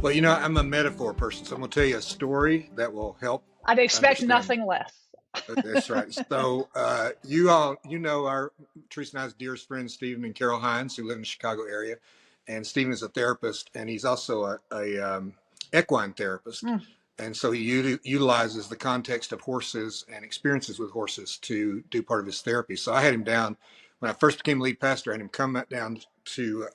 Well, you know, I'm a metaphor person, so I'm going to tell you a story that will help I'd expect understand. nothing less. That's right. So you all, you know, our Teresa and I's dearest friends, Stephen and Carol Hines, who live in the Chicago area. And Stephen is a therapist, and he's also a equine therapist. Mm. And so he utilizes the context of horses and experiences with horses to do part of his therapy. So I had him down when I first became lead pastor. I had him come down to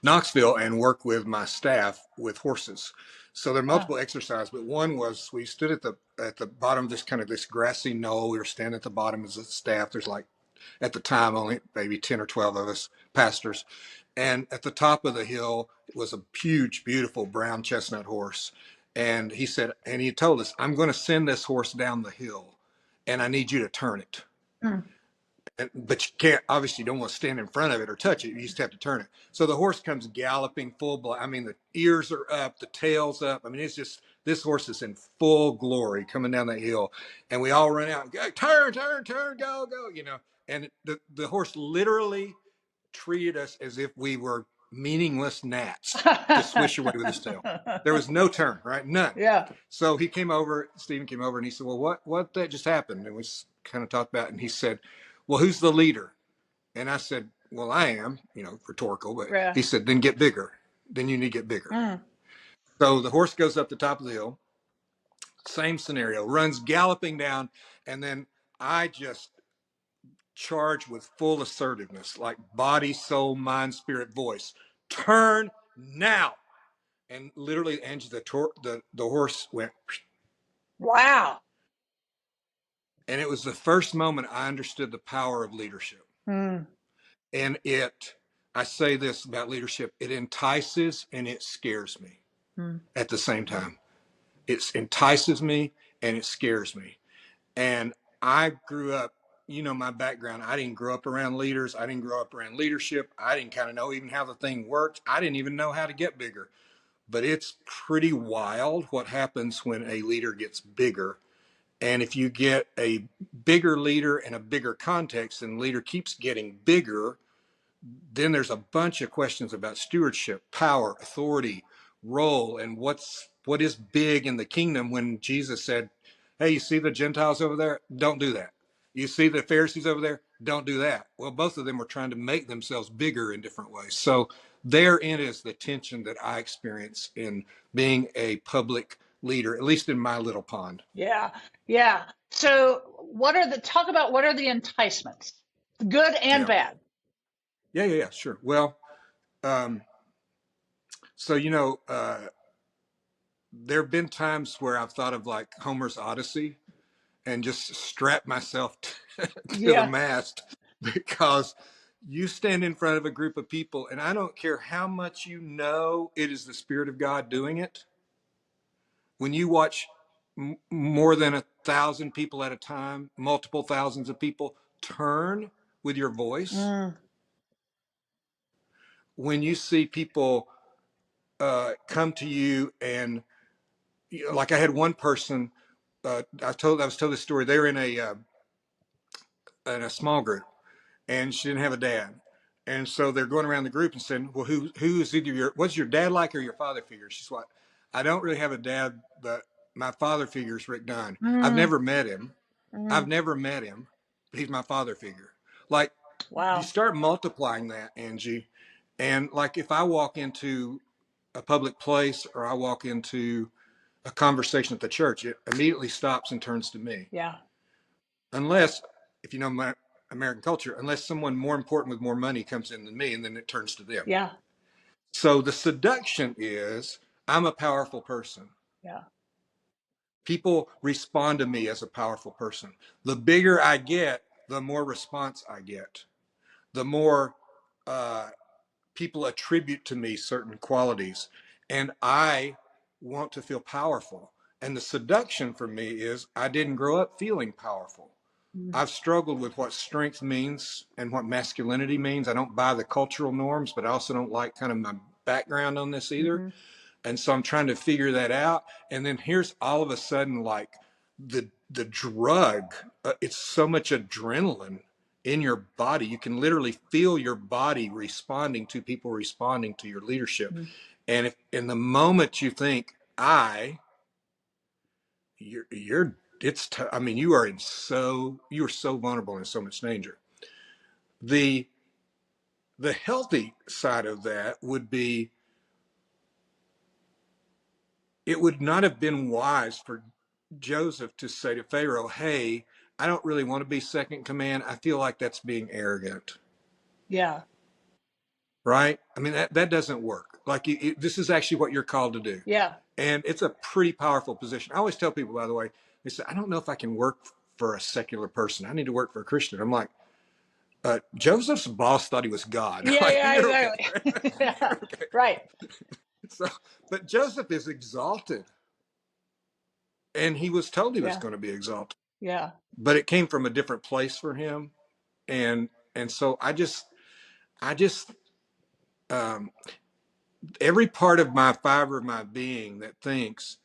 Knoxville and work with my staff with horses. So there are Wow. multiple exercises, but one was we stood at the bottom of this grassy knoll. We were standing at the bottom as a staff. There's like at the time only maybe 10 or 12 of us pastors. And at the top of the hill was a huge, beautiful brown chestnut horse. And he said, and he told us, I'm going to send this horse down the hill and I need you to turn it. Mm. But you can't, obviously, you don't want to stand in front of it or touch it. You just have to turn it. So the horse comes galloping full blood. I mean, the ears are up, the tail's up. I mean, it's just, this horse is in full glory coming down that hill. And we all run out and go, turn, turn, turn, go, go, you know. And the horse literally treated us as if we were meaningless gnats to swish away with his tail. There was no turn, right? None. Yeah. So he came over, Stephen came over and he said, well, what that just happened? And we kind of talked about it. And he said, well, who's the leader? And I said, well, I am, you know, rhetorical, but Yeah. he said, then get bigger. Then you need to get bigger. Mm. So the horse goes up the top of the hill, same scenario, runs galloping down. And then I just charge with full assertiveness, like body, soul, mind, spirit, voice. Turn now. And literally, Angie, the horse went. Wow. And it was the first moment I understood the power of leadership. Mm. And I say this about leadership, it entices and it scares me at the same time. It entices me and it scares me. And I grew up, you know, my background, I didn't grow up around leaders. I didn't grow up around leadership. I didn't kind of know even how the thing worked. I didn't even know how to get bigger. But it's pretty wild what happens when a leader gets bigger. And if you get a bigger leader in a bigger context and the leader keeps getting bigger, then there's a bunch of questions about stewardship, power, authority, role, and what is big in the kingdom. When Jesus said, hey, you see the Gentiles over there? Don't do that. You see the Pharisees over there? Don't do that. Well, both of them were trying to make themselves bigger in different ways. So therein is the tension that I experience in being a public leader, at least in my little pond. Yeah. Yeah. So talk about what are the enticements, good and Yeah. bad? Yeah, sure. Well, so, you know, there have been times where I've thought of like Homer's Odyssey and just strapped myself to the Yeah. mast, because you stand in front of a group of people and I don't care how much you know it is the Spirit of God doing it. When you watch more than 1,000 people at a time, multiple thousands of people turn with your voice, Mm. when you see people come to you and, you know, like I had one person, I was told this story. They were in a small group, and she didn't have a dad, and so they're going around the group and saying, "Well, who's either what's your dad like or your father figure?" She's like, "I don't really have a dad, but my father figure is Rick Dunn. I've Mm. never met him. I've Mm. never met him, but he's my father figure." Like, you Wow. start multiplying that, Angie, and like if I walk into a public place or I walk into a conversation at the church, it immediately stops and turns to me. Yeah. Unless, if you know my American culture, unless someone more important with more money comes in than me, and then it turns to them. Yeah. So the seduction is, I'm a powerful person. Yeah. People respond to me as a powerful person. The bigger I get, the more response I get. The more people attribute to me certain qualities. And I want to feel powerful. And the seduction for me is I didn't grow up feeling powerful. Mm. I've struggled with what strength means and what masculinity means. I don't buy the cultural norms, but I also don't like kind of my background on this either. Mm-hmm. And so I'm trying to figure that out. And then here's all of a sudden like the drug. It's so much adrenaline in your body. You can literally feel your body responding to people responding to your leadership. Mm-hmm. And if in the moment you think you're I mean, you are so vulnerable and in so much danger. The healthy side of that would be, it would not have been wise for Joseph to say to Pharaoh, hey, I don't really want to be second command. I feel like that's being arrogant. Yeah. Right? I mean, that doesn't work. Like, this is actually what you're called to do. Yeah. And it's a pretty powerful position. I always tell people, by the way, they say, I don't know if I can work for a secular person. I need to work for a Christian. I'm like, Joseph's boss thought he was God. Yeah, Like, yeah, you're okay. exactly. Yeah. You're okay. Right. So, but Joseph is exalted. And he was told he was Yeah. going to be exalted. Yeah. But it came from a different place for him. And so I just every part of my fiber of my being that thinks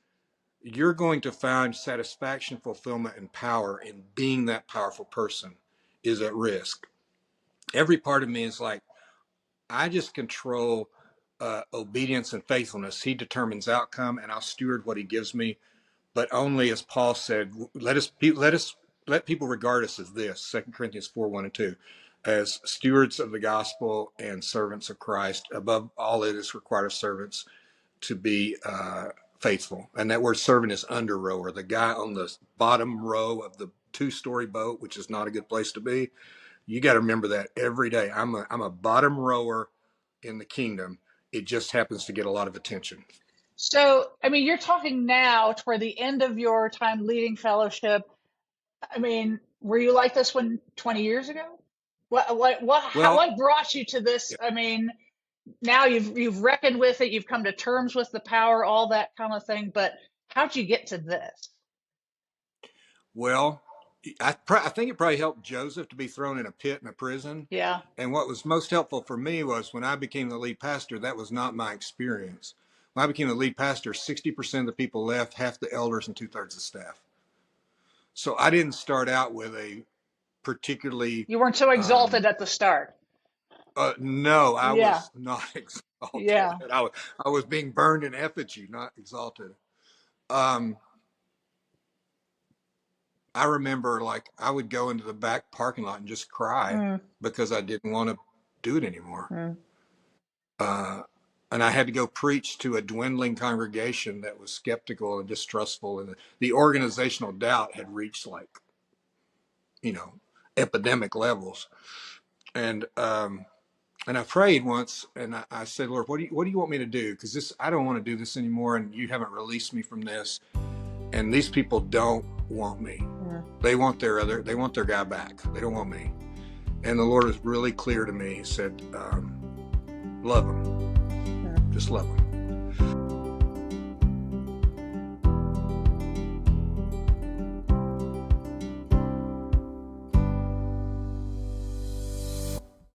you're going to find satisfaction, fulfillment, and power in being that powerful person is at risk. Every part of me is like, I just control obedience and faithfulness. He determines outcome, and I'll steward what he gives me. But only, as Paul said, let people regard us as this, 2 Corinthians 4:1-2, as stewards of the gospel and servants of Christ. Above all, it is required of servants to be faithful. And that word servant is under rower, the guy on the bottom row of the 2-story boat, which is not a good place to be. You got to remember that every day. I'm a bottom rower in the kingdom. It just happens to get a lot of attention. So, I mean, you're talking now toward the end of your time leading fellowship. I mean, were you like this when 20 years ago? Well, What brought you to this? I mean, now you've reckoned with it, you've come to terms with the power, all that kind of thing. But how'd you get to this? well, I think it probably helped Joseph to be thrown in a pit in a prison. Yeah. And what was most helpful for me was when I became the lead pastor, that was not my experience. When I became the lead pastor, 60% of the people left, half the elders and 2/3 of the staff. So I didn't start out with a particularly, You weren't so exalted at the start. no, I Yeah. was not exalted. Yeah. I was being burned in effigy, not exalted. Um, I remember, like, I would go into the back parking lot and just cry Mm, because I didn't want to do it anymore. mm. Uh, and I had to go preach to a dwindling congregation that was skeptical and distrustful, and the organizational doubt had reached, like, epidemic levels. And I prayed once, and I said, Lord, what do you want me to do? Because I don't want to do this anymore, and you haven't released me from this. And these people don't want me. Mm. They want their guy back. They don't want me. And the Lord was really clear to me. He said, love them. Mm. Just love them.